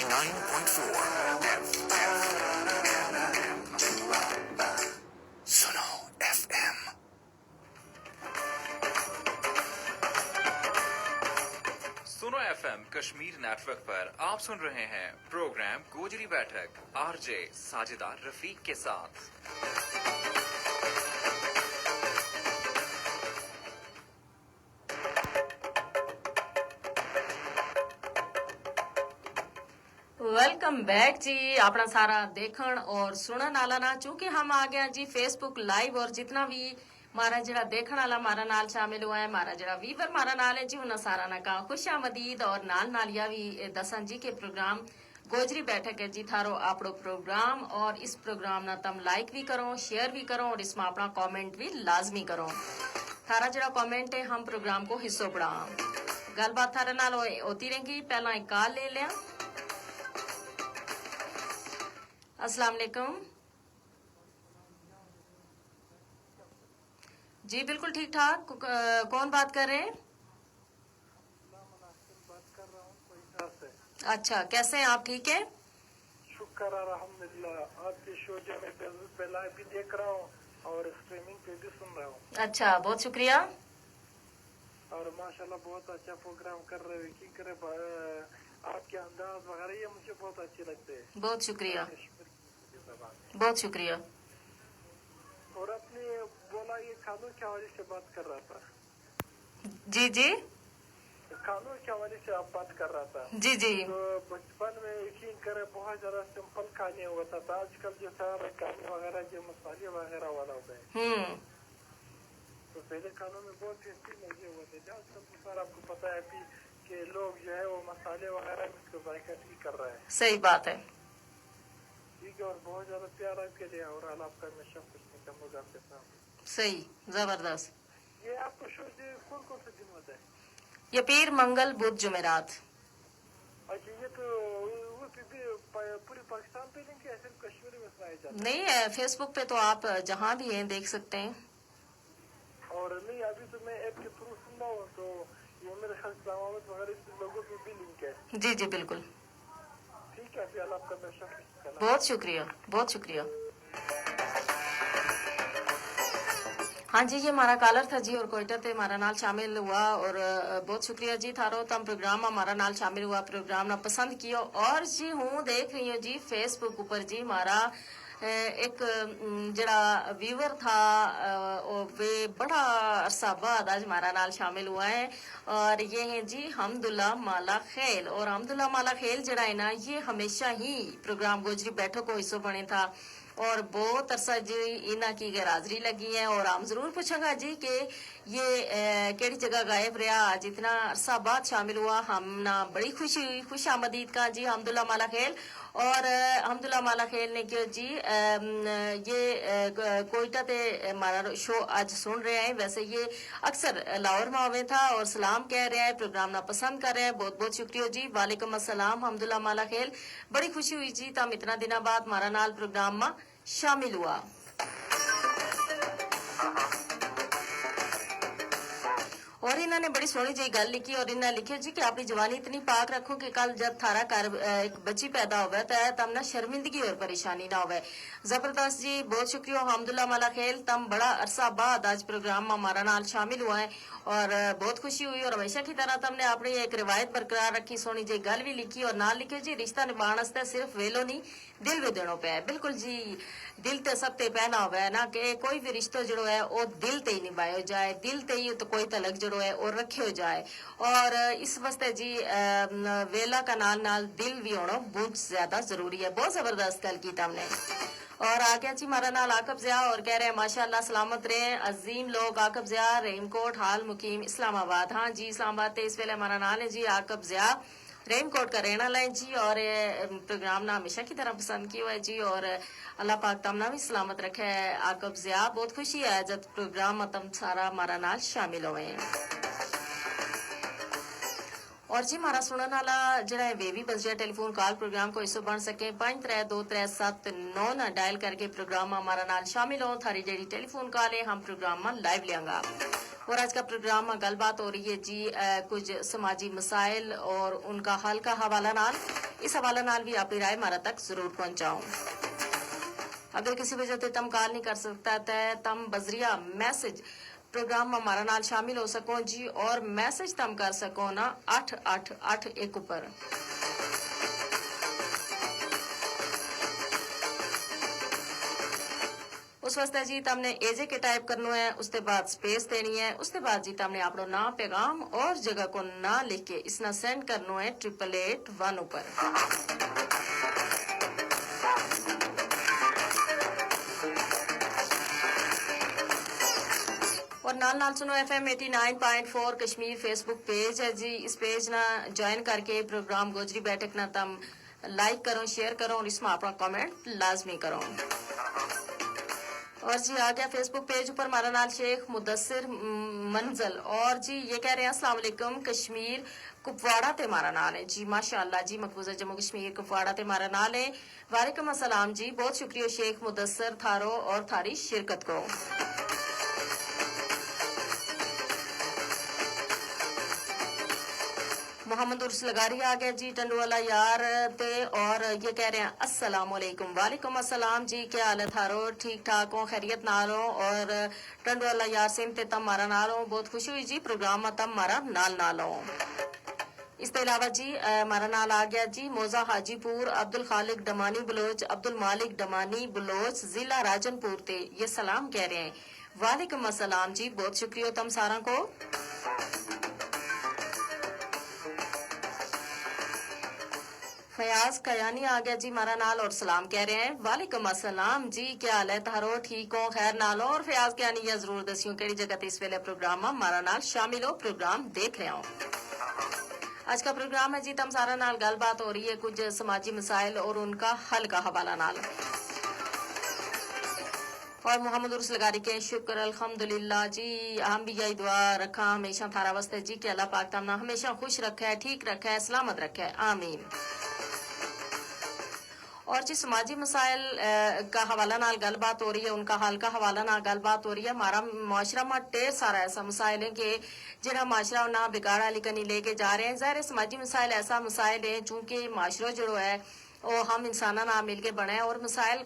89.4 सुनो FM। सुनो FM Kashmir network पर आप सुन रहे हैं प्रोग्राम गोजरी बैठक आरजे साजिदा रफीक के साथ। वेलकम बैक जी अपना सारा देखण और सुनन वाला ना चूंकि हम आ गया जी फेसबुक लाइव और जितना भी मारा जरा देखण वाला मारा नाल शामिल हुआ है मारा जरा वीवर मारा नाल है जी उन्हें सारा ना का खुशामदीद और नाल नालिया भी दसन जी के प्रोग्राम गोजरी बैठक है जी थारो आपड़ो प्रोग्राम और इस प्रोग्राम ना तम लाइक भी करो शेयर भी करो और इसमें अपना कमेंट भी लाजमी करो थारा जरा कमेंट है हम प्रोग्राम को हिस्सों पड़ा गलबात थारे नाल होती रहेगी पहला एक कॉल ले लिया। अस्सलाम वालेकुम जी बिल्कुल ठीक ठाक कौन बात कर रहे हैं? अच्छा कैसे हैं आप ठीक है? शुक्र अल्हम्दुलिल्लाह आपके शो जो मैं पहला भी देख रहा हूँ और स्ट्रीमिंग पे भी सुन रहा हूँ। अच्छा बहुत शुक्रिया और माशाल्लाह बहुत अच्छा प्रोग्राम कर रहे हो की करे आपके अंदाज वगैरह ये मुझे बहुत अच्छे लगते हैं। बहुत शुक्रिया बहुत शुक्रिया। और अपने बोला ये कानून के हवाले से बात कर रहा था। जी जी कानून के हवाले से आप बात कर रहा था। जी जी तो बचपन में यकीन करे बहुत ज्यादा सिंपल खाने होता था आजकल जो सारा कानून वगैरह जो मसाले वगैरह वाला होता है तो पहले कानून में बहुत टेस्टी लगे होते थे आजकल तो सर आपको पता है कि लोग जो है वो मसाले वगैरह में इसको जायका ठीक कर रहे हैं। सही बात है ठीक है और बहुत ज्यादा प्यार आपके लिए और आपका हमेशा कुछ नहीं कमूंगा आपके साथ। सही जबरदस्त। ये आपको शो कौन कौन से दिन होता है? ये पीर मंगल बुध जुमेरात। अच्छा ये तो पूरे पाकिस्तान पे नहीं कि सिर्फ कश्मीर में सुनाया जाता है? नहीं है फेसबुक पे तो आप जहाँ भी हैं देख सकते हैं। और नहीं अभी तो मैं ऐप के थ्रू सुन रहा हूँ तो ये मेरे ख्याल इस्लामाबाद वगैरह से लोगों की भी लिंक है। जी जी बिल्कुल ठीक है फिर आपका हमेशा बहुत शुक्रिया बहुत शुक्रिया। हाँ जी ये हमारा कॉलर था जी और कोयटा ते हमारा नाल शामिल हुआ और बहुत शुक्रिया जी थारो तम प्रोग्राम हमारा नाल शामिल हुआ प्रोग्राम ना पसंद किया और जी हूँ देख रही हूँ जी फेसबुक ऊपर जी हमारा एक जड़ा व्यूवर था वे बड़ा अरसा बाद आज हमारा नाल शामिल हुआ है और ये है जी हमदुल्ला माला खेल और हमदुल्ला माला खेल जड़ा है ना ये हमेशा ही प्रोग्राम गोजरी बैठक को हिस्सों बने था और बहुत अरसा जी इना की गैरहाजिरी लगी है और हम जरूर पूछेंगे जी कि ये केड़ी जगह गायब रहा आज इतना अरसा बाद शामिल हुआ हम ना बड़ी खुशी हुई खुश आमदीद का जी हमदुल्ला माला खेल और हमदुल्ला माला खेल ने क्यों जी ये कोयटा ते हमारा शो आज सुन रहे हैं वैसे ये अक्सर लाहौर में हुए था और सलाम कह रहे हैं प्रोग्राम ना पसंद कर रहे हैं बहुत बहुत शुक्रिया जी वालेकुम अस्सलाम हमदुल्ला माला खेल बड़ी खुशी हुई जी तम इतना दिना बाद हमारा नाल प्रोग्राम में शामिल हुआ। और इन्होंने बड़ी सोहनी जी गल लिखी और इन्हें लिखे जी कि अपनी जवानी इतनी पाक रखो कि कल जब थारा घर एक बच्ची पैदा होवे तो तम ना शर्मिंदगी और परेशानी ना होवे। जबरदस्त जी बहुत शुक्रिया हमदुल्ला माला खेल तम बड़ा अरसा बाद आज प्रोग्राम में हमारा नाल शामिल हुआ है और बहुत खुशी हुई और हमेशा की तरह तुमने अपनी एक रिवायत बरकरार रखी सोनी जी गल भी लिखी और नाल लिखे जी रिश्ता निभाने वास्ते सिर्फ वेलो नहीं दिल भी देना पे बिल्कुल जी दिल ते सब ते पहना हुआ है ना कि कोई भी रिश्ता जड़ो है वो दिल ते ही निभायो जाए दिल ते ही तो कोई तलक जड़ो है और रखे जाए और इस वास्ते जी वेला का नाल दिल भी होना बहुत ज्यादा जरूरी है। बहुत जबरदस्त गल की तुमने और आ गया जी हमारा नाल आकब ज़िया और कह रहे हैं माशाअल्लाह सलामत रहे अजीम लोग आकब ज़िया रहीमकोट हाल मुकीम इस्लामाबाद। हाँ जी इस्लामाबाद ते इस वेले हमारा नाल है जी आकब ज़िया रहीमकोट का रहने वाला है जी और प्रोग्राम ना हमेशा की तरह पसंद किया है जी और अल्लाह पाक तमना भी सलामत रखे है आकब ज़िया। बहुत खुशी है जब प्रोग्राम तम सारा हमारा नाल शामिल हुए हैं और जी हमारा सुनने वाला जरा है वे भी बस जाए टेलीफोन कॉल प्रोग्राम को हिस्सों बन सके 532379 ना डायल करके प्रोग्राम हमारा नाल शामिल हो थारी जेडी टेलीफोन कॉल है हम प्रोग्राम में लाइव लेंगे اور آج کا پروگرام میں گل بات ہو رہی ہے جی کچھ سماجی مسائل اور ان کا حل کا حوالہ نال اس حوالہ نال بھی اپنی رائے ہمارا تک ضرور پہنچاؤں. اگر کسی وجہ سے تم کال نہیں کر سکتا ہے تم بذریعہ میسج پروگرام میں ہمارا نال شامل ہو سکو جی اور میسج تم کر سکو نا 8881 اوپر. اس واسطے جی تم نے اے جے کے ٹائپ کرنا ہے, اس کے بعد سپیس دینی ہے, اس کے بعد جی تم نے اپنا نام پیغام اور جگہ کو نہ لکھ کے اس نہ سینڈ کرنا ہے 8881 اوپر. اور نال سنو ایف ایم 89.4 کشمیر فیس بک پیج ہے جی. اس پیج نہ جوائن کر کے پروگرام گوجری بیٹھک نہ تم لائک کرو, شیئر کرو اور اس میں اپنا کامنٹ لازمی کرو. اور جی آ گیا فیس بک پیج پر ہمارا نال شیخ مدثر منزل اور جی یہ کہہ رہے ہیں السلام علیکم کشمیر کپواڑہ تے ہمارا نال ہے جی. ماشاء اللہ جی مقبوضہ جموں کشمیر کپواڑہ تے ہمارا نال ہے. وعلیکم السلام جی, بہت شکریہ شیخ مدثر تھارو اور تھاری شرکت کو. محمد عرس لگاری آ گیا جی ٹنڈو والا یار تے اور یہ کہہ رہے ہیں السلام علیکم. وعلیکم السلام جی, کیا حال ہے تھارو, ٹھیک ٹھاک ہو, خیریت نال ہو اور ٹنڈو والا یار سیم تے تم مارا نال ہو. بہت خوشی ہوئی جی پروگرام میں تم مارا نال ہو. اس کے علاوہ جی ہمارا نال آ گیا جی موزہ حاجی پور عبد الخالق ڈمانی بلوچ عبد المالک ڈمانی بلوچ ضلع راجن پور تے یہ سلام کہہ رہے ہیں. وعلیکم السلام جی, بہت شکریہ تم سارا کو. فیاض کیانی آ گیا جی ہمارا نال اور سلام کہہ رہے ہیں. وعلیکم السلام جی, کیا حال ہے تھارو, ٹھیک ہو, خیر نال ہو. اور فیاض کیانی یہ ضرور دسیوں کہڑی جگہ تے اس ویلے پروگرام ہمارا نال شامل ہو, پروگرام دیکھ رہے ہو. آج کا پروگرام ہے جی تم سارا نال گل بات ہو رہی ہے کچھ سماجی مسائل اور ان کا حل کا حوالہ نال. اور محمد عرس لگاری کے شکر الحمدللہ جی, ہم بھی یہی دعا رکھا ہمیشہ تھارا واسطے جی کہ اللہ پاک تمنا ہمیشہ خوش رکھا ہے, ٹھیک رکھا ہے, سلامت رکھا ہے, آمین. اور جی سماجی مسائل کا حوالہ نال گل بات ہو رہی ہے, ان کا حل کا حوالہ نال گل بات ہو رہی ہے. ہمارا معاشرہ میں ڈھیر سارا ایسا مسائل ہے کہ جہاں معاشرہ نہ بگاڑ والی کنی لے کے جا رہے ہیں. ظاہر سماجی مسائل ایسا مسائل ہے چونکہ معاشرہ جو ہے وہ ہم انسانوں نہ مل کے بنے اور مسائل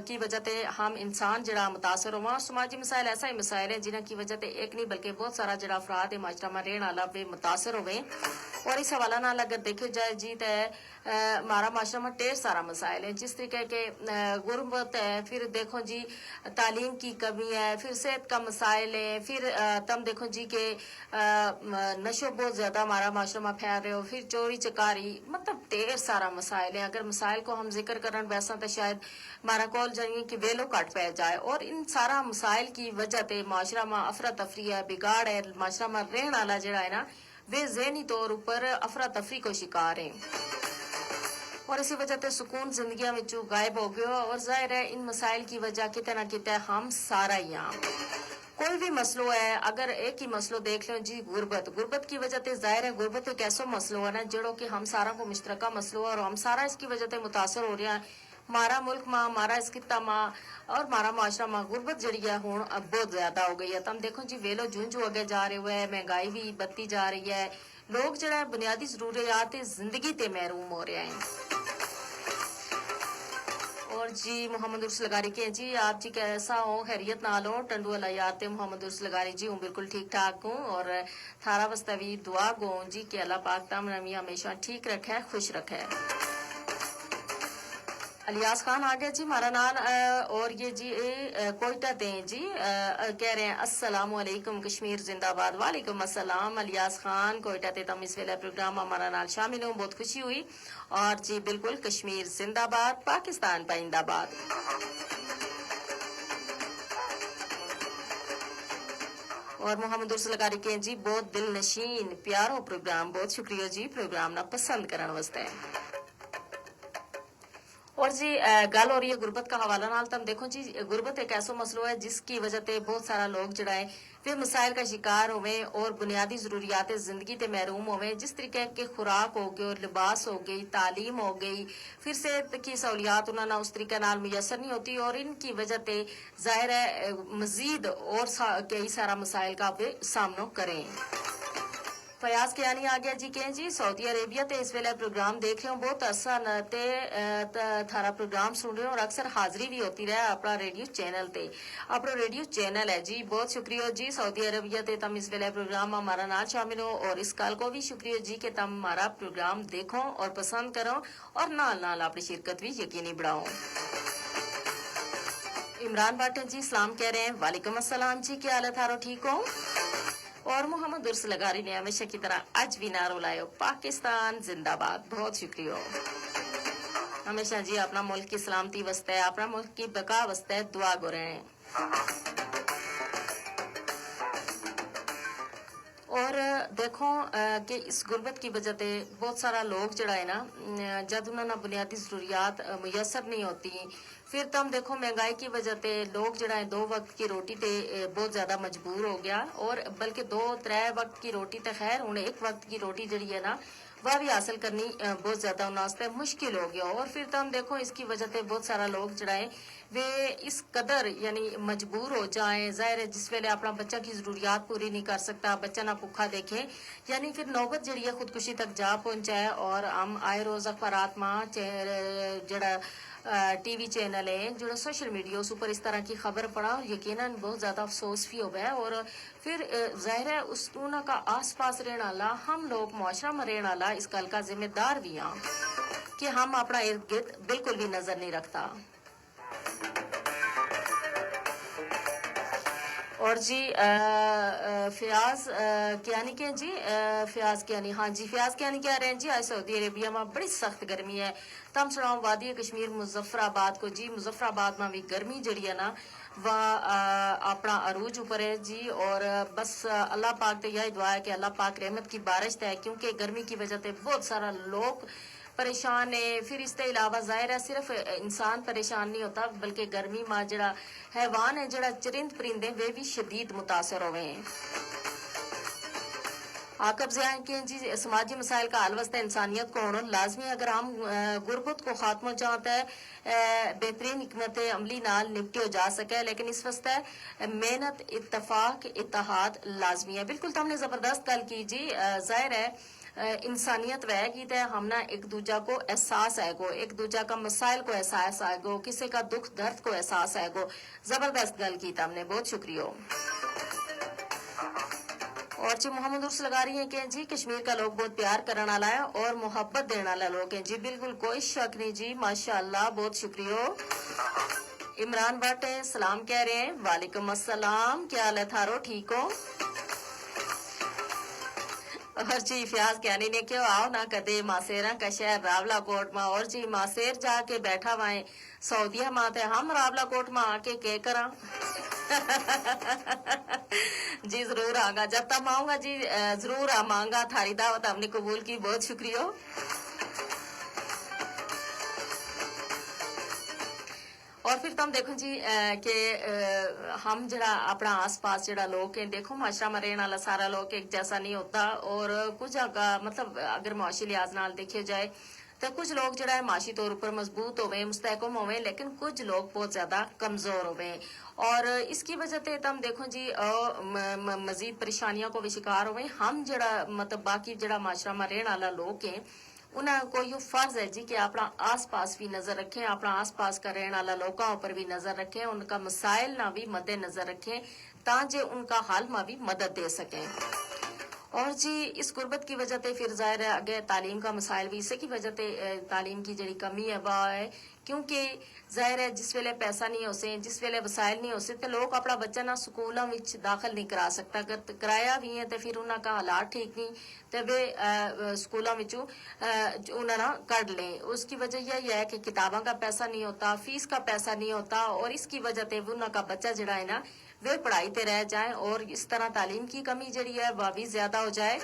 کی وجہ تے ہم انسان جڑا متاثر ہوا. سماجی مسائل ایسا ہی مسائل ہیں جنہاں کی وجہ تے ایک نہیں بلکہ بہت سارا جڑا افراد ہے معاشرہ میں رہن والا بھی متاثر ہوئے. اور اس حوالہ نال اگر دیکھے جائے جی تے ہمارا معاشرہ میں ڈھیر سارا مسائل ہیں, جس طریقے کے غربت ہے, پھر دیکھو جی تعلیم کی کمی ہے, پھر صحت کا مسائل ہے, پھر تم دیکھو جی کہ نشو بہت زیادہ ہمارا معاشرہ میں پھیل رہے ہو, پھر چوری چکاری, مطلب ڈھیر سارا مسائل ہے. اگر مسائل کو ہم ذکر کرن ویسا تو شاید ہمارا کال جائیں کہ ویلو کٹ پہ جائے. اور ان سارا مسائل کی وجہ تے معاشرہ میں افراتفری ہے, بگاڑ ہے, معاشرہ میں رہن والا جڑا ہے نا وہ ذہنی طور پر افراتفری کو شکار ہیں اور اسی وجہ تے سکون زندگیاں وچوں غائب ہو گیا. اور ظاہر ہے ان مسائل کی وجہ کتے نہ کتے ہم سارا ہی ہیں. کوئی بھی مسئلہ ہے, اگر ایک ہی مسئلہ دیکھ لو جی غربت کی وجہ تے ظاہر ہے غربت ایک ایسا مسئلہ ہے نا جڑو کہ ہم سارا کو مشترکہ مسئلہ ہے اور ہم سارا اس کی وجہ تے متاثر ہو رہا ہے. ہمارا ملک ماں, ہمارا اس خطہ ماں اور ہمارا معاشرہ ماں غربت جڑی ہے ہوں اب بہت زیادہ ہو گئی ہے. تم دیکھو جی ویلو جو اگے جا رہے ہوئے, مہنگائی بھی بڑھتی جا رہی ہے, لوگ جڑا ہے بنیادی ضروریات زندگی تے محروم ہو رہے ہیں. اور جی محمد عرس لگاری کے جی آپ جی کیسا ہو, خیریت نال ہو. ٹنڈو والا یار تے محمد عرس لگاری جی ہوں بالکل ٹھیک ٹھاک ہوں اور تھارا واسطے بھی دعا گو جی کہ اللہ پاک تم نمی ہمیشہ ٹھیک رکھے, خوش رکھے. الیاس خان آ گیا جی ہمارا نال اور یہ جی کوئٹہ دیں جی کہہ رہے ہیں السلام علیکم کشمیر زندہ باد. وعلیکم السلام الیاس خان, کوئٹہ تے تم اس ویلے پروگرام ہمارا نال شامل ہوں, بہت خوشی ہوئی. اور جی بالکل کشمیر زندہ باد, پاکستان پائندہ باد. اور محمد عرس لگاری کے جی بہت دل نشین پیارو پروگرام, بہت شکریہ جی پروگرام نہ پسند کرن واسطے. और जी गल हो रही है गुरबत का हवाला नाल तुम देखो जी गुरबत एक ऐसा मसलो है जिसकी वजह से बहुत सारा लोग जड़ा है फिर मसाइल का शिकार होवे और बुनियादी जरूरियात जिंदगी ते महरूम होवे जिस तरीके के खुराक हो गई और लिबास हो गई तालीम हो गई फिर सेहत की सहूलियात उन्होंने उस तरीके नाल मुयसर नहीं होती और इनकी वजह से जाहिर है मजीद और कई सारा मसाइल का वे सामना करें। फयाज कियानी आ गया जी कहें जी सऊदी अरेबिया ते इस वेले प्रोग्राम देख रहे हो बहुत आसान ते थारा प्रोग्राम सुन रहे हो और अक्सर हाजिरी भी होती रहे अपना रेडियो चैनल ते अपना रेडियो चैनल है जी बहुत शुक्रिया जी सऊदी अरेबिया ते तुम इस वेले प्रोग्राम हमारा नाल शामिल हो और इस काल को भी शुक्रिया जी कि तुम हमारा प्रोग्राम देखो और पसंद करो और नाल नाल अपनी शिरकत भी यकीनी बढ़ाओ। इमरान बाटे जी सलाम कह रहे हैं वालेकुम अस्सलाम जी क्या हाल है थारो ठीक हो और मोहम्मद उर्स लगारी ने हमेशा की तरह आज भी नारो लायो पाकिस्तान जिंदाबाद बहुत शुक्रिया। हमेशा जी अपना मुल्क की सलामती वास्ते अपना मुल्क की बका वास्ते दुआ गो रहे हैं। और देखो कि इस गुरबत की वजह से बहुत सारा लोग जड़ा है ना जब उन्होंने बुनियादी जरूरियात मुयसर नहीं होती फिर तुम देखो महंगाई की वजह से लोग जड़ा है 2 वक्त की रोटी ते बहुत ज्यादा मजबूर हो गया और बल्कि 2-3 वक्त की रोटी तो खैर उन्हें 1 वक्त की रोटी जड़ी है ना वह भी हासिल करनी बहुत ज्यादा उन्हें मुश्किल हो गया और फिर तुम देखो इसकी वजह से बहुत सारा लोग जड़ा है वे इस कदर यानी मजबूर हो जाए जाहिर है जिस वेले अपना बच्चा की जरूरियात पूरी नहीं कर सकता बच्चा ना भूखा देखे यानी फिर नौबत जड़ी है खुदकुशी तक जा पहुंचाए और हम आए रोज अखबारात में जड़ा टीवी चैनल है जो सोशल मीडिया उस ऊपर इस तरह की खबर पड़ा और यकीनन बहुत ज्यादा अफसोस भी हो गया और फिर जाहिर है उस टूना का आस पास रहने वाला हम लोग मुआशरा में रहने वाला इस गल का जिम्मेदार भी हाँ कि हम अपना इर्द गिर्द बिल्कुल भी नजर नहीं रखता। और जी फयाज कियानी के जी फयाज कियानी हाँ जी फयाज कियानी कह रहे हैं जी आज सऊदी अरेबिया में बड़ी सख्त गर्मी है तम सुनाओ वादी कश्मीर मुजफ्फराबाद को जी मुजफ्फराबाद में भी गर्मी जड़ी है ना वह अपना अरूज ऊपर है जी और बस अल्लाह पाक तो यही दुआ है कि अल्लाह पाक रहमत की बारिश है क्योंकि गर्मी की वजह से बहुत सारा लोग परेशान है फिर इसके अलावा जाहिर है सिर्फ इंसान परेशान नहीं होता बल्कि गर्मी में जड़ा हैवान है जड़ा चरिंद परिंदे वे भी शदीद मुतासर हुए हैं। आकब ज़ियान के जी समाजी मसाइल का हल वास्ते इंसानियत को होना लाजमी अगर हम गुरबत को खात्मा चाहता है बेहतरीन हिकमत अमली नाल निपटियो जा सके लेकिन इस वास्ते मेहनत इत्तफाक इत्तेहाद लाजमी है। बिल्कुल तो हमने जबरदस्त गल की जी जाहिर है इंसानियत वहगी तो हम ना एक दूजा को एहसास आएगो एक दूजा का मसाइल को एहसास आएगो किसी का दुख दर्द को एहसास आएगो जबरदस्त गल की हमने बहुत शुक्रिया। और जी मोहम्मद उर्स लगा रही है कि जी कश्मीर का लोग बहुत प्यार करने वाला है और मोहब्बत देने वाला लोग हैं जी बिल्कुल कोई शक नहीं जी माशाअल्लाह बहुत शुक्रिया। इमरान भट्ट सलाम कह रहे हैं वालेकुम अस्सलाम क्या हाल है थारो ठीक हो और जी फयाज कहनी ने क्यों आओ ना कदे मासेरा का शहर रावलाकोट में और जी मासेर जाके बैठा हुआ है सऊदिया माते हम रावलाकोट में आके के करा जी जरूर आऊंगा जब तक आऊंगा जी जरूर आऊंगा थारी दावत हमने कबूल की बहुत शुक्रिया। और फिर तुम देखो जी कि हम जरा अपना आस पास जरा लोग हैं देखो माशरा में रहने वाला सारा लोग एक जैसा नहीं होता और कुछ मतलब अगर मुआशी लिहाज नाल देखे जाए तो कुछ लोग जरा है माशी तौर पर मजबूत होवे मुस्तहकम होवे लेकिन कुछ लोग बहुत ज्यादा कमजोर होवे और इसकी वजह से तुम देखो जी मजीद परेशानियों को भी शिकार होवे हम जरा मतलब बाकी जरा माशरा में रहने वाला लोग हैं उन्हें कोई फर्ज है जी कि अपना आस पास भी नजर रखें अपना आस पास का रहने वाला लोगों पर भी नजर रखें उनका मसाइल ना भी मद्दे नजर रखें ताकि उनका हाल में भी मदद दे सकें। और जी इस गुर्बत की वजह से फिर जाहिर है आगे तालीम का मसाइल भी इसी की वजह से तालीम की जड़ी कमी है वह है क्योंकि जाहिर है जिस वेले पैसा नहीं हो से जिस वेले वसाइल नहीं हो से तो लोग अपना बच्चा ना स्कूलों में दाखिल नहीं करा सकता अगर कराया भी है तो फिर उनका हालात ठीक नहीं तो वे स्कूलों में उन्हें कढ़ लें उसकी वजह यही है कि किताबों का पैसा नहीं होता फीस का पैसा नहीं होता और इसकी वजह से उनका बच्चा जड़ा है ना वे पढ़ाई ते रह जाए और इस तरह तालीम की कमी जड़ी है वह भी ज्यादा हो जाए।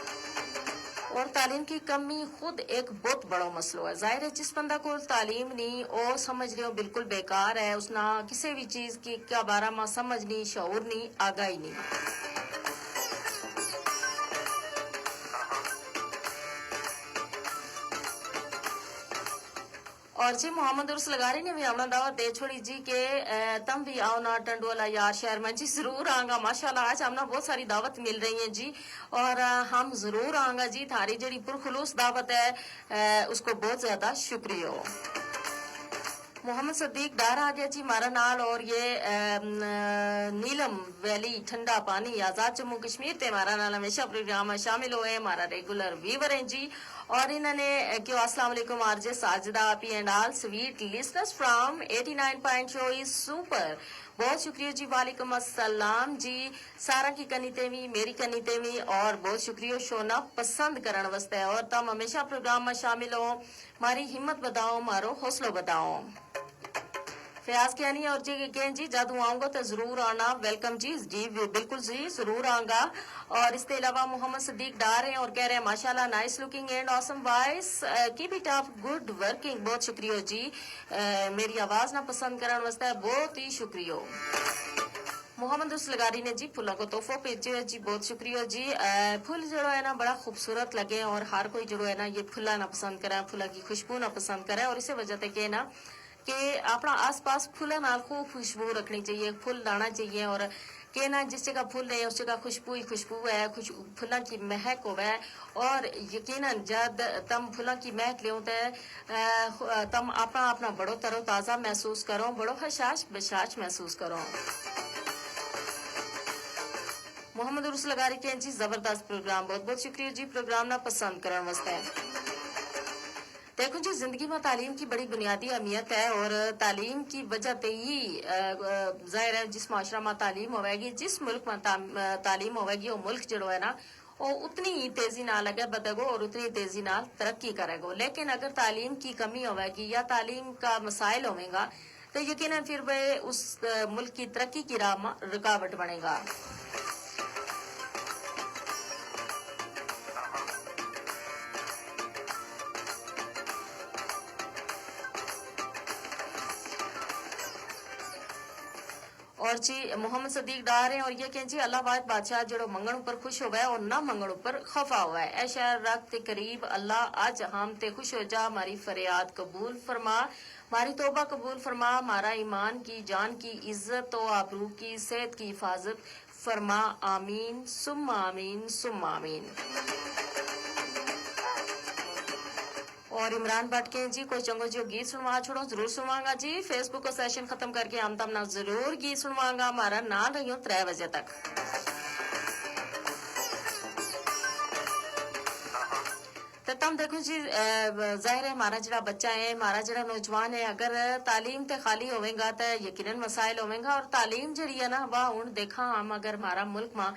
اور تعلیم کی کمی خود ایک بہت بڑا مسئلہ ہے. ظاہر ہے جس بندہ کو تعلیم نہیں اور سمجھ رہے ہو بالکل بیکار ہے, اس نہ کسی بھی چیز کی کا بارے میں سمجھ نہیں, شعور نہیں, آگاہی نہیں. اور جی محمد عرس لگاری نے بھی ہمیں دعوت دے چھوڑی جی کہ تم بھی آؤ نا ٹنڈوالا یار شہر میں. جی ضرور آؤں گا, ماشاءاللہ آج ہمیں بہت ساری دعوت مل رہی ہیں جی, اور ہم ضرور آؤں گا جی. تھاری جڑی پرخلوص دعوت ہے اس کو بہت زیادہ شکریہ. محمد صدیق ڈار آ گیا جی ہمارا نال, اور یہ نیلم ویلی ٹھنڈا پانی آزاد جموں کشمیر تے ہمارا نال ہمیشہ پروگرام میں شامل ہوئے, ہمارا ریگولر ویور ہیں جی. اور انہوں نے کیوں السلام علیکم R J Sajida P and all sweet listeners from 89.4 is super. بہت شکریہ جی, وعلیکم السلام جی. سارا کی کنی تیوی, میری کنی تیوی, اور بہت شکریہ شونا پسند کرن واسطے. اور تم ہمیشہ پروگرام میں شامل ہو, ہماری ہمت بداؤ, مارو حوصلہ بداؤ. فیاض کہنی اور جی کہیں جی جدوں آؤں گا تو ضرور آنا, ویلکم جی. جی بالکل جی ضرور آؤں گا. اور اس کے علاوہ محمد صدیق ڈار ہیں اور کہہ رہے ہیں ماشاءاللہ nice looking and awesome voice, keep it up, good working. بہت شکریہ جی, میری آواز نہ پسند کرنے واسطے بہت ہی شکریہ. محمد اس لگاری نے جی پھلوں کو تحفہ بھیجے جی, بہت شکریہ جی. پھول جو ہے نا بڑا خوبصورت لگے, اور ہر کوئی جو ہے نا یہ پھلا نہ پسند کرے, پھلا کی خوشبو نہ پسند کرے. اور اسی وجہ سے کہ نا کہ اپنا آس پاس پھولوں نال خوب خوشبو رکھنی چاہیے, پھول لانا چاہیے. اور کہ نا جس جگہ پھول ہے اس جگہ خوشبو ہی خوشبو ہے, پھلاں کی مہک ہوئے. اور یقیناً جب تم پھلاں کی مہک لیو تو تم اپنا بڑو ترو تازہ محسوس کرو, بڑو حشاش بشاش محسوس کرو. محمد عرس لگاری کے جی زبردست پروگرام, بہت بہت شکریہ جی پروگرام نہ پسند کرنے واسطے. دیکھو جی زندگی میں تعلیم کی بڑی بنیادی اہمیت ہے, اور تعلیم کی وجہ سے ہی ظاہر ہے جس معاشرہ میں تعلیم ہوئے گی, جس ملک میں تعلیم ہوئے گی, وہ ملک جڑو ہے نا وہ اتنی ہی تیزی نال اگے بڑھے گو اور اتنی تیزی نال ترقی کرے گو. لیکن اگر تعلیم کی کمی ہوئے گی یا تعلیم کا مسائل ہوئے گا تو یقیناً پھر وہ اس ملک کی ترقی کی راہ میں رکاوٹ بنے گا. اور جی محمد صدیق ڈار ہیں اور یہ کہ جی اللہ واحد بادشاہ جڑو منگن اوپر خوش ہوا ہے اور نہ منگن اوپر خفا ہوا ہے. اے شہر رکھ تے قریب اللہ آج ہم تے خوش ہو جا, ہماری فریاد قبول فرما, ہماری توبہ قبول فرما, ہمارا ایمان کی جان کی عزت و آبرو کی صحت کی حفاظت فرما, آمین ثم آمین ثم آمین. اور عمران بٹ کے جی کوئی چنگو جو گیت سنوا چھوڑو, ضرور سنواں گا جی. فیس بک کا سیشن ختم کر کے ہم تم ضرور گیت سنواں گا, ہمارا نام رہی ہوں 3 بجے تک. تو تم دیکھو جی ظاہر ہے ہمارا جڑا بچہ ہے, ہمارا جڑا نوجوان ہے, اگر تعلیم تے خالی ہوئے گا تو یقیناً مسائل ہوئے گا. اور تعلیم جڑی ہے نا وہ ہوں دیکھا ہم اگر ہمارا ملک میں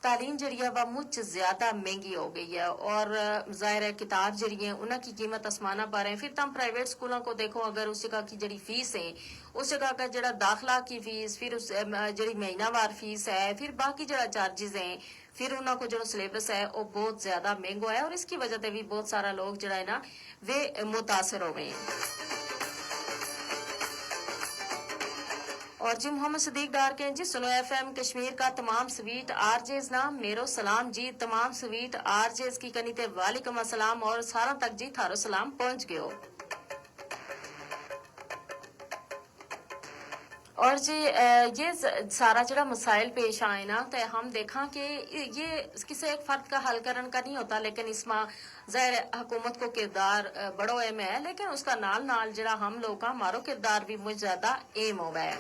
تعلیم جڑی ہے وہ مجھ زیادہ مہنگی ہو گئی ہے, اور ظاہر ہے کتاب جڑی ہیں انہوں کی قیمت آسمانہ پا رہے ہیں. پھر تم پرائیویٹ اسکولوں کو دیکھو, اگر اس جگہ کی جڑی فیس ہے, اس جگہ کا جڑا داخلہ کی فیس, پھر اس جڑی مہینہ وار فیس ہے, پھر باقی جڑا چارجز ہیں, پھر انہوں کو جو سلیبس ہے وہ بہت زیادہ مہنگا ہے. اور اس کی وجہ سے بھی بہت سارا لوگ جڑا ہے نا وہ متاثر ہو گئے ہیں. اور جی محمد صدیق ڈار کے جی سنو ایف ایم کشمیر کا تمام سویٹ آر جیز نا میرو سلام جی, تمام سویٹ آر جیز کی کنی تے وعلیکم السلام, اور سارا تک جی تھارو سلام پہنچ گئے ہو. اور جی یہ سارا جڑا مسائل پیش آئے نا تو ہم دیکھا کہ یہ کسی ایک فرد کا حل کرن کا نہیں ہوتا, لیکن اس میں ظاہر حکومت کو کردار بڑو اہم ہے, لیکن اس کا نال نال جڑا ہم لوگ کا ہمارو کردار بھی مجھ زیادہ اہم ہوا ہے.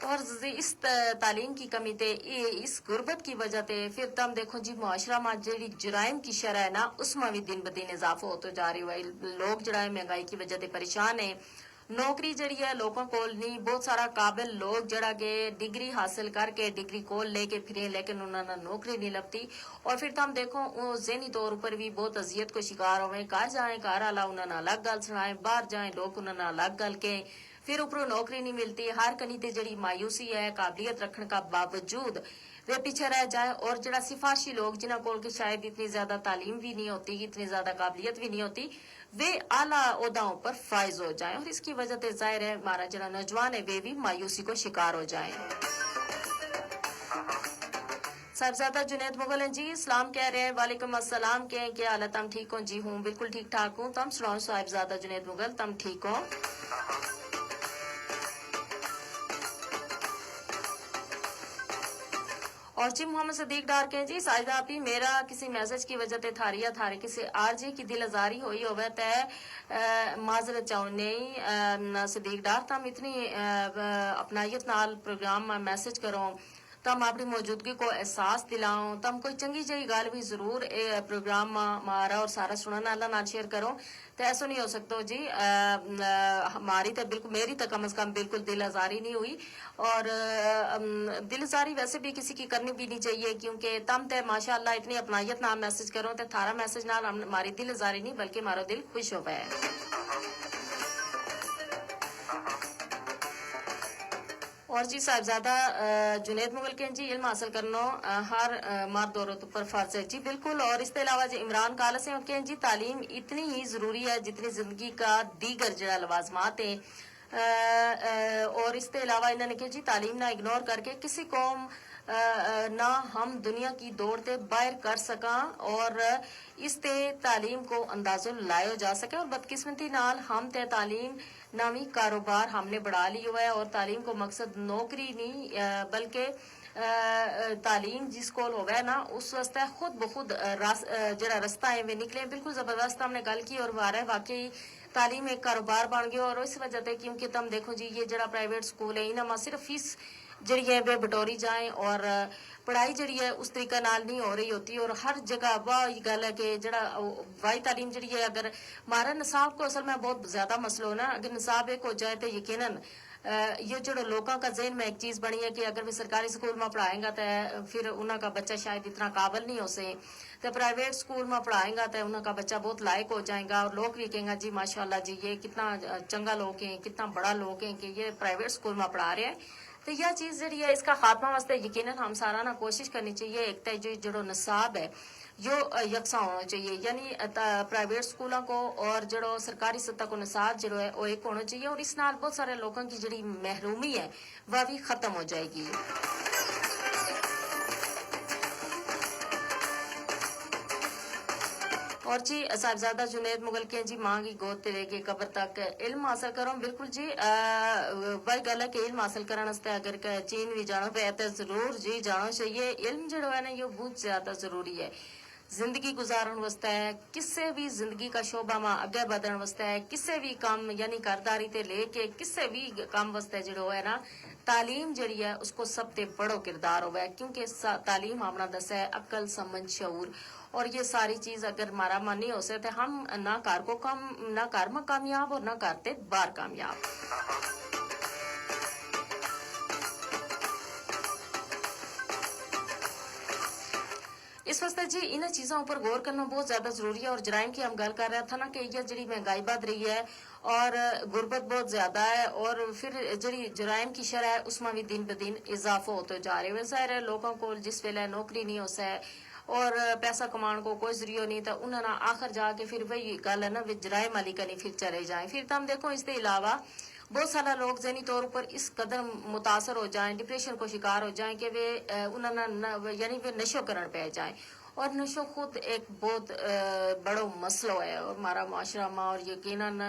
اور اس تعلیم کی کمی تے اس غربت کی وجہ تے پھر تم دیکھو جی معاشرہ میں جڑی جرائم کی شرح ہے نا اس میں بھی دن بدن اضافہ ہوتا جا رہی ہے. لوگ جڑا ہے مہنگائی کی وجہ تے پریشان ہیں, نوکری جڑی ہے لوگوں کو نہیں, بہت سارا قابل لوگ جڑا کہ ڈگری حاصل کر کے ڈگری کول لے کے پھرے, لیکن انہوں نے نوکری نہیں لگتی. اور پھر تم دیکھو وہ ذہنی طور پر بھی بہت اذیت کو شکار ہوئے, گھر جائیں گھر والا انہوں نے الگ گل سنائے, باہر جائیں لوگ انہوں نے الگ گل کے, پھر اوپروں نوکری نہیں ملتی. ہر کنی تے جڑی مایوسی ہے قابلیت رکھنے کا باوجود वे पीछे रह जाए, और जरा सिफारशी लोग जिन्हों को शायद इतनी ज्यादा तालीम भी नहीं होती, इतनी ज्यादा काबिलियत भी नहीं होती, वे आला ओहदाओं पर फाइज हो जाए, और इसकी वजह से जाहिर है हमारा जरा नौजवान है वे भी मायूसी को शिकार हो जाए। साहबजादा जुनैद मुगल हैं जी, इस्लाम कह रहे हैं, वालेकुम अस्सलाम, कहें क्या हालत, हम ठीक हो? जी हूँ, बिल्कुल ठीक ठाक हूँ। तुम सुनाओ साहबजादा जुनैद मुगल, तुम ठीक हो? और जी मोहम्मद सदीक डार के जी, साजिदा आपी मेरा किसी मैसेज की वजह से थारी या थारे किसी आरजे की दिल आजारी हुई होवे तै माजरत चाहूं नहीं सदीक डार, तम इतनी अपनायत नाल प्रोग्राम मैसेज करो, तम अपनी मौजूदगी को एहसास दिलाओ, तम कोई चंगी जी गल भी जरूर प्रोग्राम मारा और सारा सुनने वाला नाल शेयर करो, तो ऐसा नहीं हो सकता जी। हमारी तो बिल्कुल, मेरी तो कम से कम बिल्कुल दिल आजारी नहीं हुई, और दिल आजारी वैसे भी किसी की करनी भी नहीं चाहिए, क्योंकि तम तो माशाअल्लाह इतनी अपनायत नाल मैसेज करो, तो थारा मैसेज नाल हमारी दिल आजारी नहीं बल्कि हमारा दिल खुश हो है। और जी साहबजादा जुनैद मुगल के जी, इल्म हासिल करना हर मर्द औरत पर फर्ज है जी, बिल्कुल। और इसके अलावा जी इमरान काला से के जी, तालीम इतनी ही जरूरी है जितनी जिंदगी का दीगर जड़ा लवाजमात है। और इसके अलावा इन्होंने कहा जी, तालीम ना इग्नोर करके किसी कौम ना हम दुनिया की दौड़ते बाहर कर सका, और इसते तालीम को अंदाजो लाया जा सके, और बदकिस्मती नाल हम ते तालीम नामी कारोबार हमने बढ़ा लिया हुआ है, और तालीम को मकसद नौकरी नहीं बल्कि तालीम जिस कोल हो गया ना उस वास्ते खुद बखुद जरा रास्ता है वे निकले। बिल्कुल जबरदस्त हमने गल की, और वाकई तालीम एक कारोबार बन गया, और इस वजह से क्योंकि तुम देखो जी ये जरा प्राइवेट स्कूल है इन्हें सिर्फ फीस जड़ी है वे बटोरी जाए, और पढ़ाई जड़ी है उस तरीका नाल नहीं हो रही होती, और हर जगह वही गल है कि जड़ा वाही तालीम जड़ी है, अगर हमारा निसाब को असल में बहुत ज्यादा मसलो ना, अगर निसाब एक हो जाए तो यकीनन ये जो लोगों का जहन में एक चीज बनी है कि अगर भी सरकारी स्कूल में पढ़ाएंगा तो फिर उनका बच्चा शायद इतना काबिल नहीं हो सके, तो प्राइवेट स्कूल में पढ़ाएंगा तो उनका बच्चा बहुत लायक हो जाएगा, और लोग भी कहेंगे जी माशाल्लाह जी ये कितना चंगा लोग हैं, कितना बड़ा लोग हैं कि ये प्राइवेट स्कूल में पढ़ा रहे हैं। तो यह चीज जी है इसका खात्मा वास्ते यकीनन हम सारा ना कोशिश करनी चाहिए, एक तो जो नसाब है जो यकसा होना चाहिए, यानी प्राइवेट स्कूलों को और जो सरकारी सतह को निसाब जो है वो एक होना चाहिए, और इस नाल बहुत सारे लोगों की जी महरूमी है वह भी खत्म हो जाएगी। और जी साहबजादा जुनैद मुगल के जी, माँ की गोद ते लेके कब्र तक इल्म हासिल करो। बिल्कुल जी, वही गल है कि इल्म हासिल करने अगर चीन भी जाना पे तो जरूर जी जाना चाहिए। इल्म जो है ना ये बहुत ज्यादा जरूरी है जिंदगी गुजारन वास्ते है, किसी भी जिंदगी का शोबा में अगे बढ़न वास्ते है, किसी भी काम यानी घरदारी ते लेके किसी भी काम वास्ते जो है ना तालीम जड़ी है उसको सबसे बड़ो किरदार होगा, क्योंकि तालीम हमने दसा है अकल समझ शऊर, और ये सारी चीज अगर हमारा मन नहीं हो सके तो हम ना घर को कम ना घर में कामयाब और ना करते बाहर कामयाब। इस वास्ते जी इन चीजों पर गौर करना बहुत ज्यादा जरूरी है। और जराइम की हम गल कर रहा था ना कि ये जी महंगाई बढ़ रही है और गुर्बत बहुत ज्यादा है, और फिर जी जराइम की शरह है उसमें भी दिन ब दिन इजाफा होते जा रहे हैं। जाहिर है लोगों को जिस वेले नौकरी नहीं हो सके और पैसा कमाने को कोई जरियो नहीं, तो उन्होंने आखिर जाके फिर वही गल है ना जराइम वाली कनी फिर चले जाए। फिर तो हम देखो इसके अलावा बहुत सारा लोग जहनी तौर पर इस कदर मुतासर हो जाएं, डिप्रेशन को शिकार हो जाएं कि वे उन्होंने यानी वे नशो करण पे जाएं, और नशो खुद एक बहुत बड़ो मसलो है और हमारा माशरा में। और यकीनन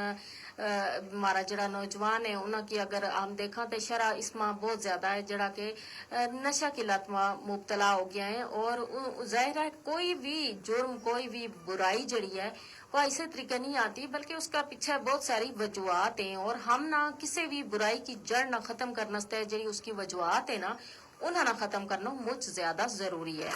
हमारा जड़ा नौजवान है उनकी अगर हम देखा तो शरा इसमें बहुत ज्यादा है जड़ा के नशा की लत में मुब्तला हो गया है। और जाहिर है कोई भी जुर्म कोई भी बुराई जड़ी है वह इसी तरीके नहीं आती, बल्कि उसका पीछे बहुत सारी वजूहत हैं, और हम ना किसी भी बुराई की जड़ ना खत्म करना जी उसकी वजूहत है ना उन्हें ना खत्म करना मुझ ज्यादा जरूरी है।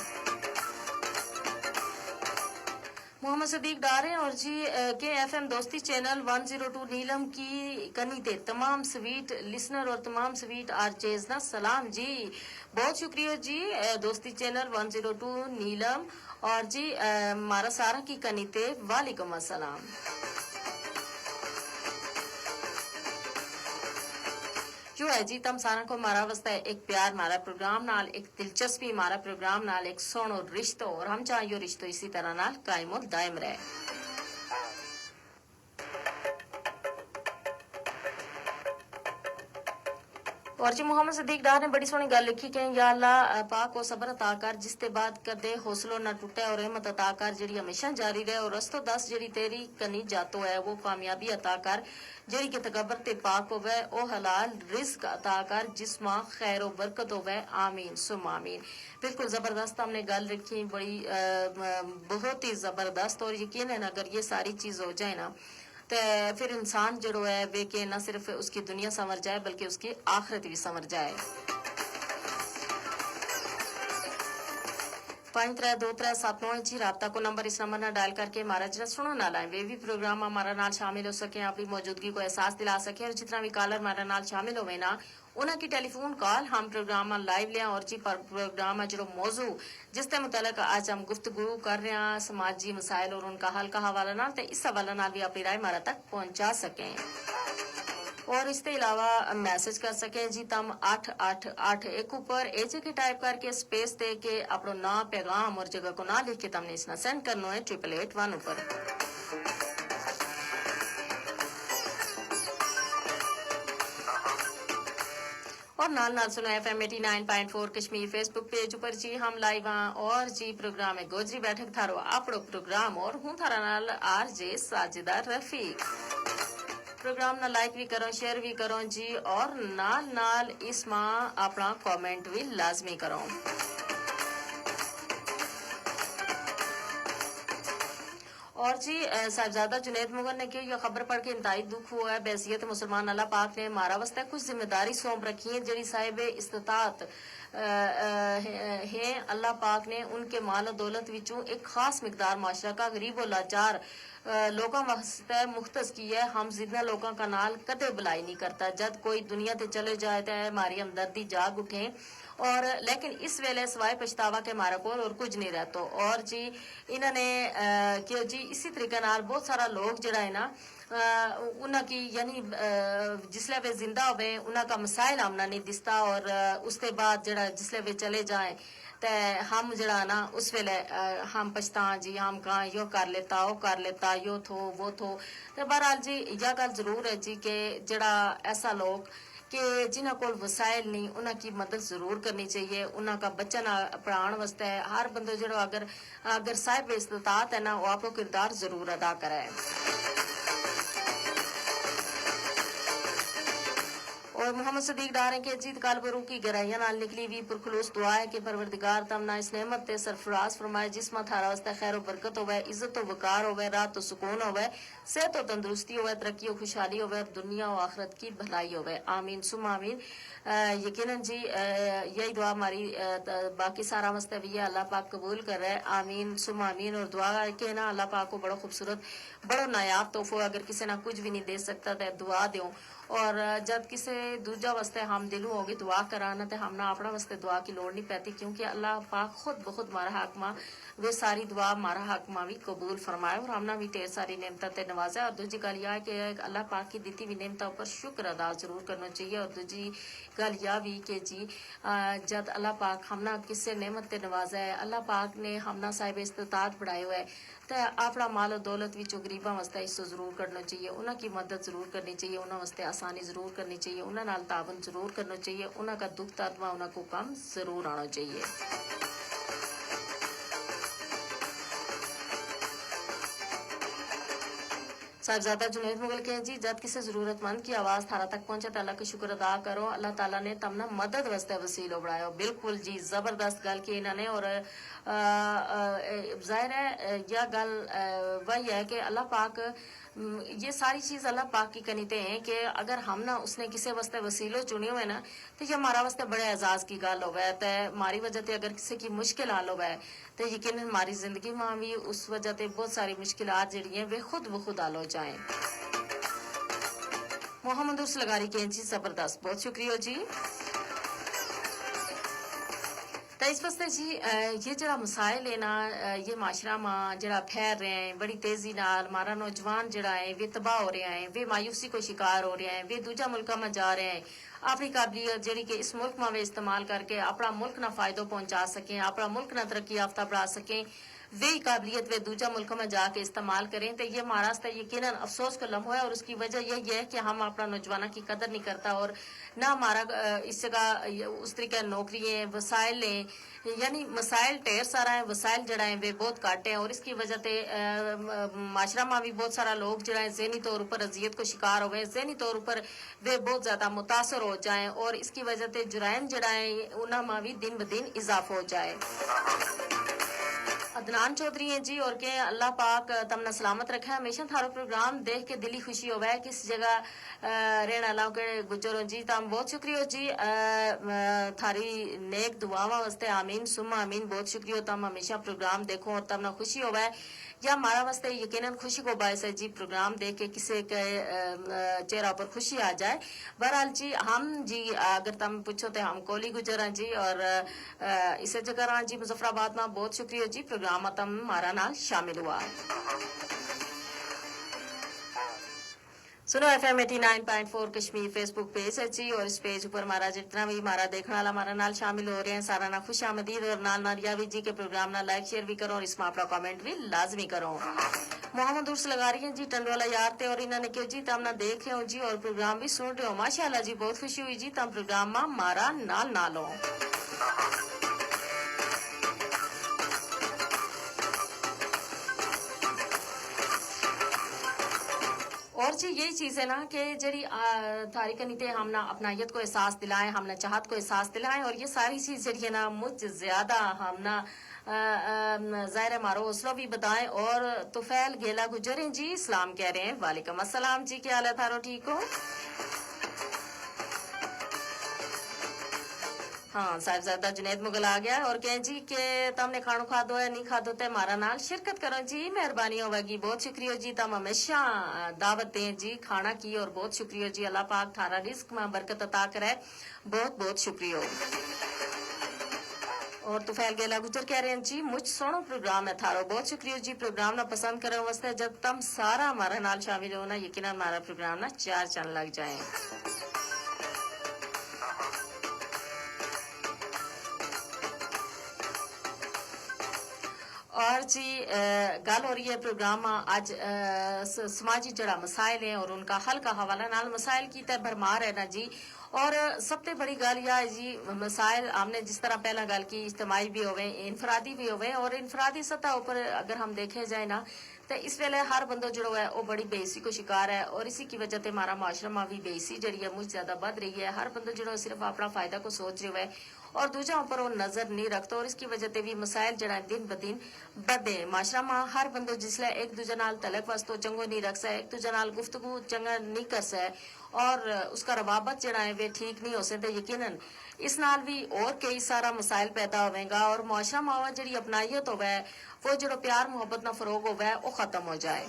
मोहम्मद सदीक डार हैं और जी के FM दोस्ती चैनल 102 नीलम की कनी थे तमाम स्वीट लिसनर और तमाम स्वीट आरजेज ना सलाम जी, बहुत शुक्रिया जी दोस्ती चैनल 102 नीलम और जी मारा सारा की कनी थे वालेकुम अस्सलाम। जो है जी तम सारा को मारा वास्ता एक प्यार मारा प्रोग्राम नाल, एक दिलचस्पी मारा प्रोग्राम नाल, एक सोनो रिश्तो, और हम चाहिए रिश्तो इसी तरह नाल कायम और दायम रहे। और जी मोहम्मद सदीक डार ने बड़ी सोहनी गल लिखी कि या अल्लाह पाक को सबर अता कर, जिस ते बाद कदे हौसलो न टुटे, और रहमत अता कर जेड़ी हमेशा जारी रहे, और रस्तो दस जेड़ी तेरी कनी जातो है वो कामयाबी अता कर, जेड़ी के तकबर ते पाक होवे, ओ हलाल रिस्क अता कर, जिसमा खैर व बरकत होवे, आमीन सुम आमीन। बिल्कुल जबरदस्त हमने गल रखी, बड़ी बहुत ही जबरदस्त, और यकीनन अगर ये सारी चीज हो जाए ना तो फिर इंसान जो है वे के न सिर्फ उसकी दुनिया संवर जाए बल्कि उसकी आखिरत भी संवर जाए। 532379 जी राब्ता को नंबर इस नंबर ना डायल करके हमारा जरा सुनो ना लाए, वे भी प्रोग्राम हमारा नाल शामिल हो सके, अपनी मौजूदगी को एहसास दिला सके, और जितना भी कॉलर हमारा नाल शामिल होवे ना उन्हें की टेलीफोन कॉल हम प्रोग्राम लाइव लिया, और जी पर प्रोग्राम जो मौजू जिसके मुतालिक आज हम गुफ्तगू कर रहे हैं समाजी मसाइल और उनका हल का हवाला नाल, तो इस हवाला नाल भी अपनी राय हमारा तक पहुंचा सकें, और इसके अलावा मैसेज कर सके जी तम 8881 ऊपर एजे के टाइप करके स्पेस दे के अपनो नाम पैगाम और जगह को ना लिख के तमने इसना सेंड करना है 8881 ऊपर। और नाल नाल सुनो FM 89.4 कश्मीर फेसबुक पेज ऊपर जी हम लाइव हाँ, और जी प्रोग्राम है गोजरी बैठक थारो आपड़ो प्रोग्राम, और हूँ थारा नाल RJ साजिदा रफीक। प्रोग्राम ना लाइक भी करो, शेयर भी करो जी, और नाल नाल इसमें अपना कमेंट भी लाजमी करो। और जी साहबजादा जुनैद मुगल ने यह खबर पढ़ के इंतहाई दुख हुआ है। बैसियत मुसलमान अल्लाह पाक ने हमारा वास्ते कुछ जिम्मेदारी सौंप रखी है, जड़ी साहिब इस्तात है अल्लाह पाक ने उनके माल और दौलत विचों एक खास मिकदार माशरा का गरीब और लाचार लोगों वास्ते मुख्तस की है। हम जितना लोगों का नाल कदे बुलाई नहीं करता, जब कोई दुनिया ते चले जाए तो हमारी हमदर्दी जाग उठे, और लेकिन इस वेले सवाए पछतावा के हमारा कोल और कुछ नहीं रहता। और जी इन्होंने क्यों जी इसी तरीके नाल बहुत सारा लोग जड़ा है ना उन्हें की यानी जिसले वे जिंदा होवे उन्हें का मसाइल हमना नहीं दिसता, और उसके बाद जड़ा जिसले वे चले जाए ते हम जड़ा ना उस वेले हम पछता जी हम कहा यो कर लेता वो कर लेता यो थो वो थो। तो बहरहाल जी यह गल जरूर है जी के जड़ा ऐसा लोग कि जिन्हों को वसाइल नहीं उन्हों की मदद जरूर करनी चाहिए, उन्हों का बच्चा ना पढ़ाने वास्ते हर बंदे जो अगर साहिब इस्तात है ना वो आपको किरदार जरूर अदा करे। और मोहम्मद सदीक डारे के जीत काल बरू की गहराइयां नाल निकली हुई पुरखलूस दुआ है कि परवरदिगार तमना इस नेमत ते सरफराज फरमाए, जिसमा थारा वास्ते खैर बरकत होवे, इज्जत और वकार होवे, रात तो सुकून होवे, सेहत और तंदुरुस्ती होवे, तरक्की और खुशहाली होवे, दुनिया और आखिरत की भलाई होवे, आमीन सुम आमीन। यकीनन जी यही दुआ हमारी बाकी सारा वास्ते भी है, अल्लाह पाक कबूल कर रहा है, आमीन सुम आमीन। और दुआ के ना अल्लाह पाक को बड़ा खूबसूरत बड़ा नायाब तोहफा, अगर किसी ना कुछ भी नहीं दे सकता तो दुआ दो, और जब किसी दूजा वास्ते हम दिलू होगी दुआ कराना तो हमना अपना वास्ते दुआ की लोड़ नहीं पैती, क्योंकि अल्लाह पाक खुद बहुत मारा हक माँ वे सारी दुआ मारा हक माँ भी कबूल फरमाए, और हमना भी ढेर सारी नेमत नवाजा। और दूजी गल यह है कि अल्लाह पाक की दी हुई नेमतों पर शुक्र अदा जरूर करना चाहिए। और दूजी गल यह भी कि जी जब अल्लाह पाक हमना किसी नेमत नवाजा है, अल्लाह पाक ने हमना साहिब इस्तात बढ़ाए हुए है, तो अपना माल और दौलत विचों गरीबों वास्ते हिस्सा जरूर करना चाहिए, उन्हों की मदद जरूर करनी चाहिए, उन्होंने वास्ते आसानी जरूर करनी चाहिए, उन्होंने नाल तावन जरूर करना चाहिए, उन्हों का दुख तदमा उन्हों को कम जरूर आना चाहिए। साहबजादा जुनैद मुगल के जी जब किसी जरूरतमंद की आवाज थारा तक पहुंचे तो अल्लाह का शुक्र अदा करो, अल्लाह ताला ने तमना मदद वास्ते वसीलो बढ़ाया। बिल्कुल जी जबरदस्त गल की इन्होंने, और जाहिर है यह गल वही है कि अल्लाह पाक ये सारी चीज अल्लाह पाक की कनीते हैं कि अगर हम ना उसने किसी वास्ते वसीलो चुने हुए ना तो ये हमारा वास्ते बड़े एजाज की गल होवे, तो हमारी वजह से अगर किसी की मुश्किल हाल होवे तो यकीन हमारी जिंदगी में भी उस वजह से बहुत सारी मुश्किलात जड़ी हैं वे खुद ब खुद हल हो जाएं। मोहम्मद उर्स लगारी के जी जबरदस्त, बहुत शुक्रिया जी। تو اس واسطے جی یہ جڑا مسائل ہے نا یہ معاشرہ میں جڑا پھیل رہے ہیں بڑی تیزی نال ہمارا نوجوان جڑا ہے وہ تباہ ہو رہے ہیں وہ مایوسی کو شکار ہو رہے ہیں وہ دوجا ملکوں میں جا رہے ہیں اپنی قابلیت جڑی کہ اس ملک میں استعمال کر کے اپنا ملک نہ فائدہ پہنچا سکیں اپنا ملک نہ ترقی یافتہ بنا سکیں وہی قابلیت وہ دوجا ملک میں جا کے استعمال کریں تو یہ مہاراشٹر یقیناً افسوس کا لمحہ ہے اور اس کی وجہ یہی ہے کہ ہم اپنا نوجوانوں کی قدر نہیں کرتا اور نہ ہمارا اس جگہ اس طریقے نوکری ہیں وسائل ہیں یعنی مسائل ڈھیر سارا ہیں وسائل جڑا ہیں وہ بہت کٹ ہیں اور اس کی وجہ سے معاشرہ میں بھی بہت سارا لوگ جڑا ہیں ذہنی طور پر اذیت کو شکار ہوئے ذہنی طور پر وہ بہت زیادہ متاثر ہو جائیں اور اس کی وجہ سے جرائم جڑا ہیں انہاں میں بھی دن بدن اضافہ ہو جائے عدنان چودھری ہیں جی اور کہ اللہ پاک تمنا سلامت رکھے ہمیشہ تھارو پروگرام دیکھ کے دلی خوشی ہوا ہے کس جگہ رہنا اللہ کے گجر جی تم بہت شکریہ جی تھاری نیک دعاواں واسطے آمین سما آمین بہت شکریہ تم ہمیشہ پروگرام دیکھو اور تمنا خوشی ہوا ہے یا ہمارا واسطے یقیناً خوشی کو باعث ہے جی پروگرام دیکھ کے کسی کے چہرہ پر خوشی آ جائے بہرحال جی ہم جی اگر تم پوچھو تو ہم کولی گجر ہیں جی اور اسے جگہ رہا جی مظفر آباد میں بہت شکریہ جی پروگرام تم ہمارا نال شامل ہوا سنو ایف ایم 89.4 کشمیر فیس بک پیج ہے جی اور اس پیج پر ہمارا جتنا بھی ہمارا دیکھنے والا ہمارا نال شامل ہو رہے ہیں سارا نا خوش آمدید اور نال ناریاوی جی کے پروگرام نا لائک شیئر بھی کرو اور اس میں اپنا کامنٹ بھی لازمی کرو محمد عرس لگا رہی ہیں جی ٹنڈ والا یار تے اور انہوں نے کیوں جی تم نہ دیکھ رہے ہو جی اور پروگرام بھی سن رہے ہو ماشاءاللہ جی بہت خوشی ہوئی جی تم پروگرام میں ہمارا نال نالو اور جی یہی چیز ہے نا کہ جڑی تاریخ نیتے ہم نہ اپنائیت کو احساس دلائیں ہم نہ چاہت کو احساس دلائیں اور یہ ساری چیز جڑی ہے نا مجھ زیادہ ہم نہ ظاہر مارو حوصلہ بھی بتائیں اور طفیل گیلا گجر ہیں جی اسلام کہہ رہے ہیں وعلیکم السلام جی کیا حال ہے تھارو ٹھیک ہو ہاں صاحبزادہ جنید مغل آ گیا اور کہیں جی کہ تم نے کھانو کھا دو ہے نہیں کھا دو تے ہمارا نال شرکت کرو جی مہربانی ہوگی بہت شکریہ جی تم ہمیشہ دعوت دیں جی کھانا کی اور بہت شکریہ جی اللہ پاک تھارا رزق میں برکت عطا کرے بہت بہت شکریہ اور طفیل گیلا گجر کہہ رہے ہیں جی مجھ سونو پروگرام ہے تھارو بہت شکریہ جی پروگرام نہ پسند کرو واسطے جب تم سارا ہمارا نال شامل ہونا یقینا ہمارا پروگرام نا 4 چند لگ جائیں اور جی گل ہو رہی ہے پروگرام آج سماجی جڑا مسائل ہیں اور ان کا حل کا حوالہ نال مسائل کی تے بھرمار ہے نا جی اور سب سے بڑی گل یہ ہے جی مسائل ہم نے جس طرح پہلا گل کی اجتماعی بھی ہوئے انفرادی بھی ہوئے اور انفرادی سطح اوپر اگر ہم دیکھے جائے نا تو اس ویلے ہر بندہ جڑا ہے وہ بڑی بےعزتی کو شکار ہے اور اسی کی وجہ سے ہمارا معاشرہ میں بھی بےعزتی جڑی ہے مجھ زیادہ بڑھ رہی ہے ہر بندہ جڑا صرف اپنا فائدہ کو سوچ رہے ہوئے اور دوجا پر وہ نظر نہیں رکھتا اور اس کی وجہ سے بھی مسائل جڑا دن بدن بڑھے معاشرہ میں ہر بندہ جسلے ایک دوجے نال تعلق واسطو چنگو نہیں رکھ سکے ایک دوجے نال گفتگو چنگا نہیں کر سکے اور اس کا روابط جڑا ہے وہ ٹھیک نہیں ہو سکتے یقیناً اس نال بھی اور کئی سارا مسائل پیدا ہوئے گا اور معاشرہ میں جڑی اپنائیت ہوئے وہ جڑا پیار محبت نہ فروغ ہوئے وہ ختم ہو جائے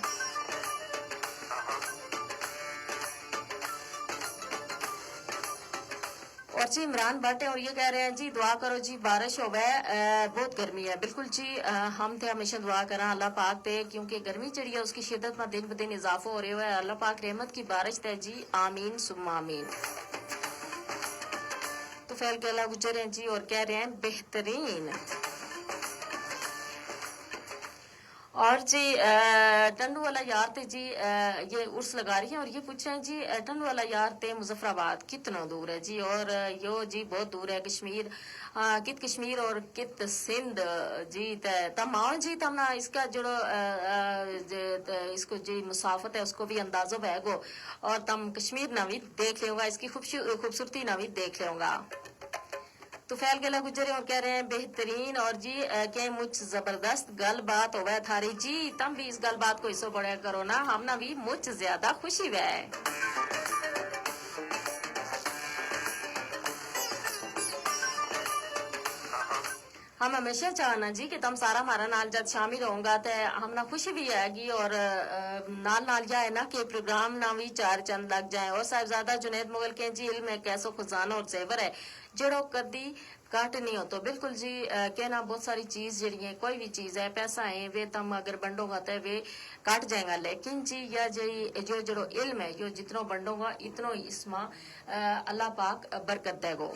اور جی عمران بٹ ہے اور یہ کہہ رہے ہیں جی دعا کرو جی بارش ہوئے بہت گرمی ہے بالکل جی ہم تے ہمیشہ دعا کریں اللہ پاک تے کیونکہ گرمی چڑی ہے اس کی شدت میں دن بدن اضافہ ہو رہا ہے اللہ پاک رحمت کی بارش تے جی آمین ثم آمین تو فیل گلا گجر ہیں جی اور کہہ رہے ہیں بہترین اور جی ٹنڈو والا یار تے جی یہ عرس لگا رہی ہیں اور یہ پوچھ رہے ہیں جی ٹنڈو والا یار تے مظفر آباد کتنا دور ہے جی اور یہ جی بہت دور ہے کشمیر کت کشمیر اور کت سندھ جی تم آؤ جی تم نا اس کا جڑو اس کو جی مسافت ہے اس کو بھی اندازہ ہے گو اور تم کشمیر نہ بھی دیکھ لے گا اس کی خوبصورتی نہ بھی دیکھ لے گا تو فیل گلا گجرے اور کہہ رہے ہیں بہترین اور جی کہ مجھ زبردست گل بات ہوئے تھاری جی تم بھی اس گل بات کو حصہ بڑھا کرو نا ہم نہ بھی مجھ زیادہ خوشی ہوئے हम हमेशा चाहना जी कि तुम सारा हमारा नाल जब शामिल होगा तो हमना खुशी भी आएगी और नाल नाल जाए ना कि प्रोग्राम ना भी चार चंद लग जाए। और साहिबजादा जुनैद मुगल के जी इल्म है कैसो खजाना और जेवर है जड़ो कदी घट नहीं हो। तो बिल्कुल जी कहना बहुत सारी चीज जड़ी है कोई भी चीज है पैसा है वे तुम अगर बंडोगा तो वे घट जाएगा, लेकिन जी या जी जो जड़ो इल्म है यो जितनो बंडोगा इतनो इसमें अल्लाह पाक बरकत देगो।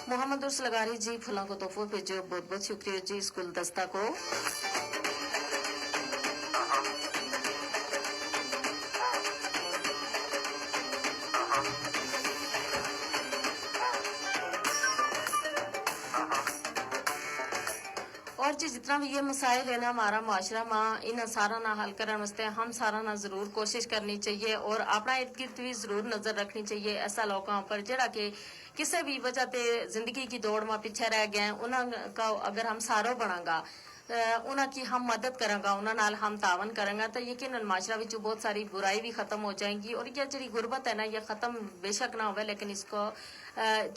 मोहम्मद उर्स लगारी जी फुलों को तोहफा भेजो, बहुत बहुत शुक्रिया जी इस गुलदस्ता को। और जी जितना भी ये मसाइल है ना हमारा मुआशरा में इन सारा ना हल करने वास्ते हम सारा ना जरूर कोशिश करनी चाहिए और अपना इर्द गिर्द भी जरूर नजर रखनी चाहिए ऐसा लोगों पर जरा के किसी भी वजह से जिंदगी की दौड़ में पीछे रह गए उनका अगर हम सारो बनागा उन्हें की हम मदद करेंगे उन्हें नाल हम तावन करेंगे तो यकीनन माशरा विच बहुत सारी बुराई भी खत्म हो जाएगी और ये जी गुरबत है ना ये खत्म बेशक ना हो लेकिन इसको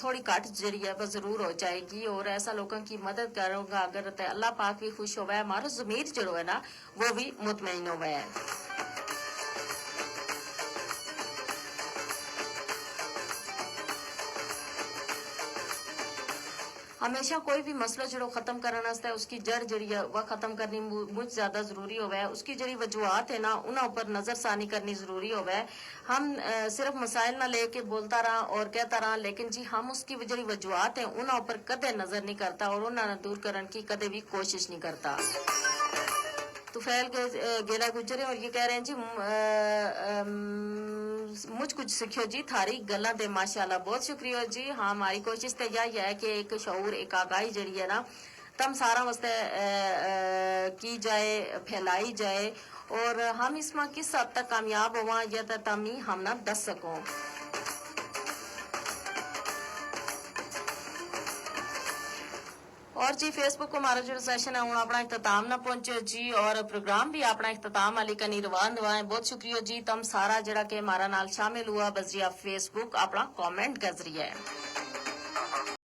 थोड़ी घट जड़ी है बस जरूर हो जाएगी। और ऐसा लोगों की मदद करूंगा अगर तो अल्लाह पाक भी खुश होगा हमारा ज़मीर जो है ना वो भी मुतमईन होगा है। हमेशा कोई भी मसला जो खत्म करने वास्ते उसकी जड़ जड़ी है वह खत्म करनी मुझ ज्यादा जरूरी होवे है। उसकी जड़ी वजूहत है ना उन्हें ऊपर नजरसानी करनी जरूरी होवे है। हम सिर्फ मसाइल ना लेके बोलता रहा और कहता रहा लेकिन जी हम उसकी जड़ी वजूहत है उन्हें ऊपर कदे नजर नहीं करता और उन्हें दूर करने की कदे भी कोशिश नहीं करता। तुफैल गेला गुजरे और ये कह रहे हैं जी मुझ कुछ सीखियो जी थारी गल्ला दे माशाल्लाह बहुत शुक्रिया जी। हाँ हमारी कोशिश तो यही है कि एक शऊर एक आगाही जड़ी है ना तम सारा वास्ते की जाए फैलाई जाए और हम इसमें किस हद तक कामयाब हुआ या तो तम ही हम ना दस सको। और जी फेसबुक को हमारा जो सेशन है हूँ अपना इख्तिताम ना पहुंचे जी और प्रोग्राम भी अपना इख्तिताम वाली का निर्वाह दवाएं। बहुत शुक्रिया जी तुम सारा जरा के हमारा नाल शामिल हुआ बस जी आप फेसबुक अपना कमेंट कर जरिए।